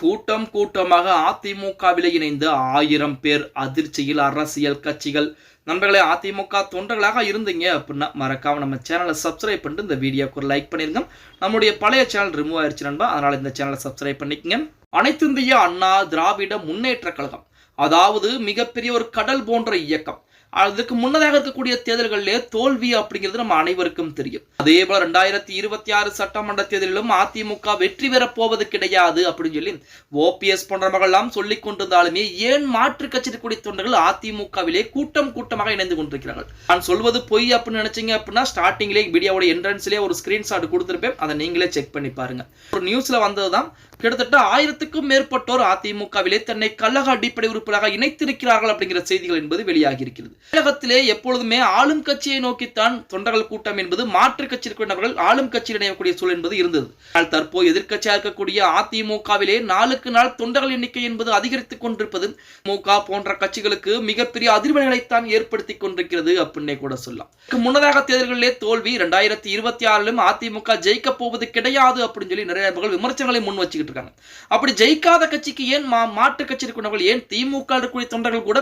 கூட்டம் கூட்டமாக அதிமுகவில் இணைந்து 1000 பேர் அதிர்ச்சியில் அரசியல் கட்சிகள். நண்பர்களே, அதிமுக தொண்டர்களாக இருந்தீங்க அப்படின்னா மறக்காம நம்ம சேனலை சப்ஸ்கிரைப் பண்ணிட்டு இந்த வீடியோக்கு ஒரு லைக் பண்ணிருங்க. நம்முடைய பழைய சேனல் ரிமூவ் ஆயிடுச்சு நண்பா, அதனால இந்த சேனலை சப்ஸ்கிரைப் பண்ணிக்கங்க. அனைத்து இந்திய அண்ணா திராவிட முன்னேற்ற கழகம், அதாவது மிகப்பெரிய ஒரு கடல் போன்ற இயக்கம். அதுக்கு முன்னதாக இருக்கக்கூடிய தேர்தல்களிலே தோல்வி அப்படிங்கிறது நம்ம அனைவருக்கும் தெரியும். அதே போல 2026 சட்டமன்ற தேர்தலிலும் அதிமுக வெற்றி பெறப் போவது கிடையாது அப்படின்னு சொல்லி ஓபிஎஸ் போன்றவர்கள்லாம் சொல்லிக் கொண்டிருந்தாலுமே ஏன் மாற்று கட்சி இருக்கக்கூடிய தொண்டர்கள் அதிமுகவிலே கூட்டம் கூட்டமாக இணைந்து கொண்டிருக்கிறார்கள்? நான் சொல்வது பொய் அப்படின்னு நினைச்சீங்க அப்படின்னா ஸ்டார்டிங்லேயே வீடியோவோட என்ட்ரன்ஸ்லேயே ஒரு ஸ்கிரீன்ஷாட் கொடுத்துருப்பேன், அதை நீங்களே செக் பண்ணி பாருங்க. ஒரு நியூஸ்ல வந்ததுதான், கிட்டத்தட்ட 1000க்கும் மேற்பட்டோர் அதிமுகவிலே தன்னை கழக அடிப்படை உறுப்பினராக இணைத்திருக்கிறார்கள் அப்படிங்கிற செய்திகள் என்பது வெளியாகி இருக்கிறது. தமிழகத்திலே எப்பொழுதுமே ஆளும் கட்சியை நோக்கித்தான் தொண்டர்கள் கூட்டம் என்பது மாற்று கட்சி இருக்கிறவர்கள் ஆளும் கட்சியில் இணையக்கூடிய சூழல் என்பது இருந்தது. ஆனால் தற்போது எதிர்க்கட்சியாக இருக்கக்கூடிய அதிமுகவிலே நாளுக்கு நாள் தொண்டர்கள் எண்ணிக்கை என்பது அதிகரித்துக் கொண்டிருப்பது திமுக போன்ற கட்சிகளுக்கு மிகப்பெரிய அதிர்வலைகளைத்தான் ஏற்படுத்திக் கொண்டிருக்கிறது அப்படின்னே கூட சொல்லலாம். முன்னதாக தேர்தல்களிலே தோல்வி, 2026 அதிமுக ஜெயிக்க போவது கிடையாது அப்படின்னு சொல்லி நிறைய நபர்கள் விமர்சனங்களை முன் வச்சுக்கிட்டு இருக்காங்க. அப்படி ஜெயிக்காத கட்சிக்கு ஏன் மாற்று கட்சி இருக்கிறவர்கள், ஏன் திமுக இருக்கக்கூடிய தொண்டர்கள் கூட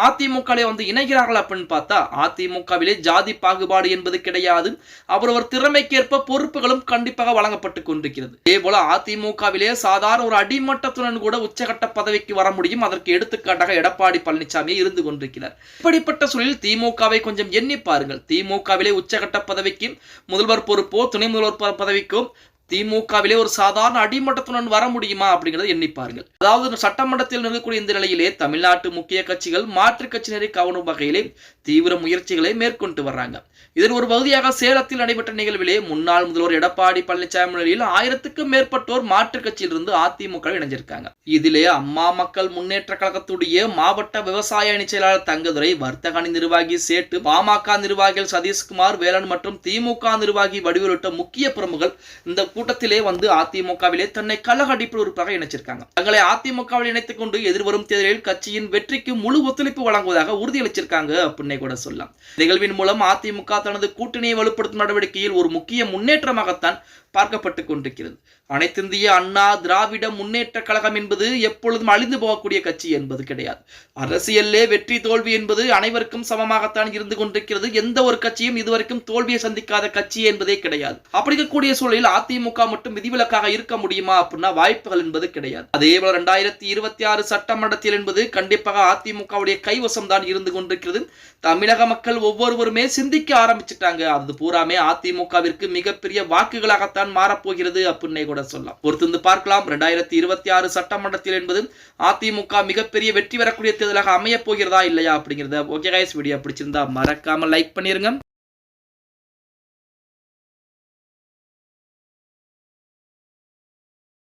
அதிமுக வந்து இணைகிறார்கள் அப்படின்னு பார்த்தா அதிமுகவிலே ஜாதி பாகுபாடு என்பது கிடையாது. அவரவர் திறமைக்கேற்ப பொறுப்புகளும் கண்டிப்பாக வழங்கப்பட்டு கொண்டிருக்கிறது. அதே போல அதிமுகவிலே சாதாரண ஒரு அடிமட்டத்துடன் கூட உச்சகட்ட பதவிக்கு வர முடியும். அதற்கு எடுத்துக்காட்டாக எடப்பாடி பழனிசாமி இருந்து கொண்டிருக்கிறார். இப்படிப்பட்ட சூழலில் திமுகவை கொஞ்சம் எண்ணி பாருங்கள். திமுகவிலே உச்சகட்ட பதவிக்கு முதல்வர் பொறுப்போ துணை முதல்வர் பதவிக்கோ திமுகவிலே ஒரு சாதாரண அடிமட்டத்துடன் வர முடியுமா அப்படிங்கறத எண்ணி பாருங்கள். அதாவது சட்டமன்றத்தில் நிற்கக்கூடிய இந்த நிலையிலே தமிழ்நாட்டு முக்கிய கட்சிகள் மாற்று கட்சியினரை கவரும் வகையிலே தீவிர முயற்சிகளை மேற்கொண்டு வர்றாங்க. இதன் ஒரு பகுதியாக சேலத்தில் நடைபெற்ற நிகழ்விலே முன்னாள் முதல்வர் எடப்பாடி பழனிசாமி முன்னிலையில் 1000க்கும் மேற்பட்டோர் மாற்று கட்சியில் இருந்து அதிமுக இணைஞ்சிருக்காங்க. இதிலே அம்மா மக்கள் முன்னேற்ற கழகத்துடைய மாவட்ட விவசாய அணி செயலாளர் தங்கதுரை, வர்த்தக அணி நிர்வாகி சேட்டு, பாமக நிர்வாகிகள் சதீஷ்குமார், வேலன் மற்றும் திமுக நிர்வாகி வடிவேல் உள்ளிட்ட முக்கிய பிரமுகர்கள் இந்த கூட்டத்திலே வந்து அதிமுகவிலே தன்னை கழக அடிப்படை உறுப்பாக இணைச்சிருக்காங்க. தங்களை அதிமுகவில் இணைத்துக் கொண்டு எதிர்வரும் தேர்தலில் கட்சியின் வெற்றிக்கு முழு ஒத்துழைப்பு வழங்குவதாக உறுதியளிச்சிருக்காங்க அப்படின்னே கூட சொல்லலாம். நிகழ்வின் மூலம் அதிமுக தனது கூட்டணியை வலுப்படுத்தும் நடவடிக்கையில் ஒரு முக்கிய முன்னேற்றமாகத்தான் பார்க்கப்பட்டு கொண்டிருக்கிறது. அனைத்திந்திய அண்ணா திராவிட முன்னேற்ற கழகம் என்பது எப்பொழுதும் அழிந்து போகக்கூடிய கட்சி என்பது கிடையாது. அரசியலே வெற்றி தோல்வி என்பது அனைவருக்கும் சமமாகத்தான் இருந்து கொண்டிருக்கிறது. எந்த ஒரு கட்சியும் இதுவரைக்கும் தோல்வியை சந்திக்காத கட்சி என்பதே கிடையாது. அப்படி இருக்கக்கூடிய சூழலில் அதிமுக மட்டும் விதிவிலக்காக இருக்க முடியுமா அப்படின்னா வாய்ப்புகள் என்பது கிடையாது. அதே போல 2026 சட்டமன்றத்தில் என்பது கண்டிப்பாக அதிமுகவுடைய கைவசம் தான் இருந்து கொண்டிருக்கிறது. தமிழக மக்கள் ஒவ்வொருவருமே சிந்திக்க ஆரம்பிச்சுட்டாங்க. அது பூராமே அதிமுகவிற்கு மிகப்பெரிய வாக்குகளாகத்தான் மாறப்போகிறது அப்படின்னே கூட சொல்லலாம். பொறுத்து பார்க்கலாம். 2026 சட்டமன்றத்தில் என்பது அதிமுக மிகப்பெரிய வெற்றி பெறக்கூடிய தேர்தலாக அமைய போகிறதா இல்லையா அப்படிங்கிறத. ஓகே கைஸ், வீடியோ பிடிச்சிருந்தா மறக்காம லைக் பண்ணிருங்க.